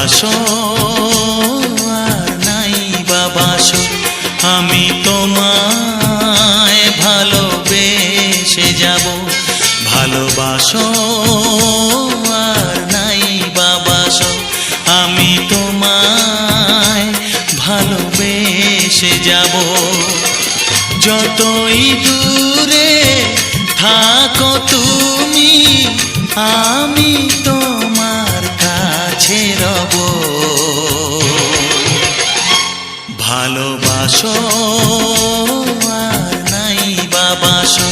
ভালোবাসো আর নাই বাবাসো, আমি তোমায় ভালোবেসে যাব। ভালোবাসো আর নাই বাবাসো, আমি তোমায় ভালোবেসে যাব। যতই দূরে থাকো তুমি, আমি তোমার কাছে রব। ভালোবাসো আর নাই বাবাসো,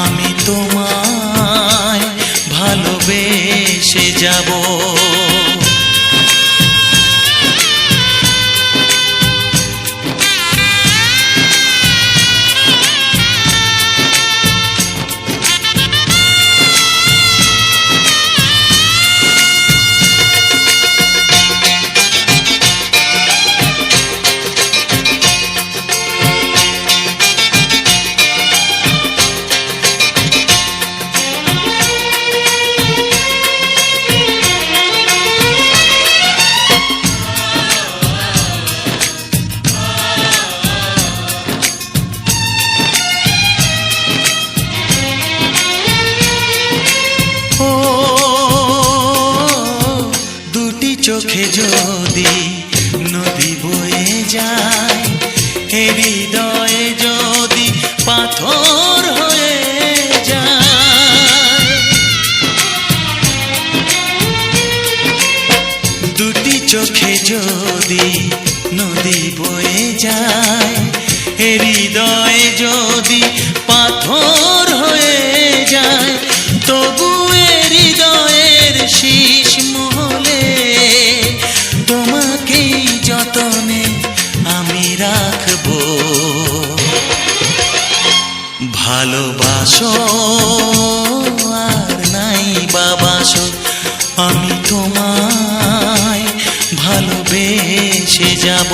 আমি তোমায় ভালোবেসে যাব। চোখে যদি নদী বয়ে যায়, হৃদয়ে যদি পাথর হয়ে যায়। দুটি চোখে যদি নদী বয়ে যায়, হৃদয়ে যদি পাথর হয়ে যায়, তবু হৃদয়ের শীষ মহলে তোমাকেই যতনে আমি রাখবো। ভালোবাসো আর নাই বাবাসো, আমি তোমায় ভালোবেসে যাব।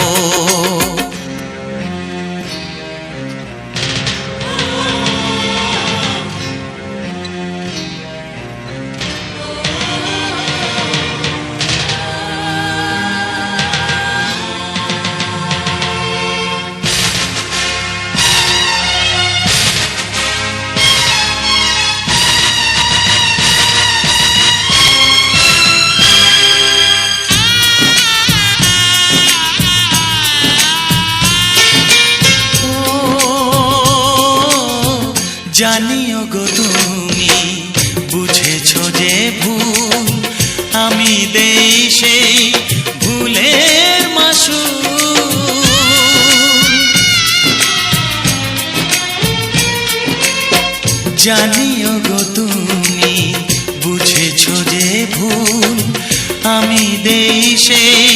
জানিও গো তুমি বুঝেছো যে ভুল, আমি দেই সেই ভুলের মাসুল। জানিও গো তুমি বুঝেছো যে ভুল, আমি দেই সেই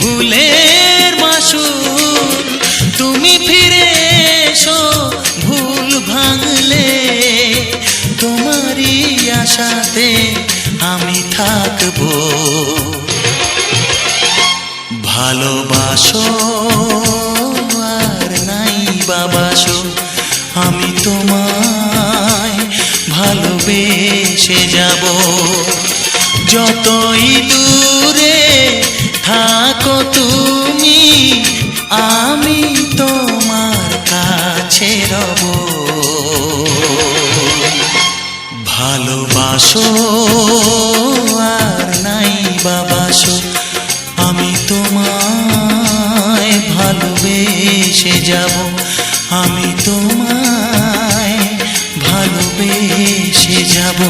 ভুলের মাসুল। তুমি ফিরে এসো ভুল ভাঙলে, তোমারই আশাতে আমি থাকবো। ভালোবাসো আর নাই বাবাসো, আমি তোমায় ভালোবেসে যাব। যতই দূরে থাকো তুমি, আমি তোমার কাছে রব। ভালোবাসো আর নাই বাবাসো, আমি তোমায় ভালোবেসে যাব। আমি তোমায় ভালোবেসে যাব।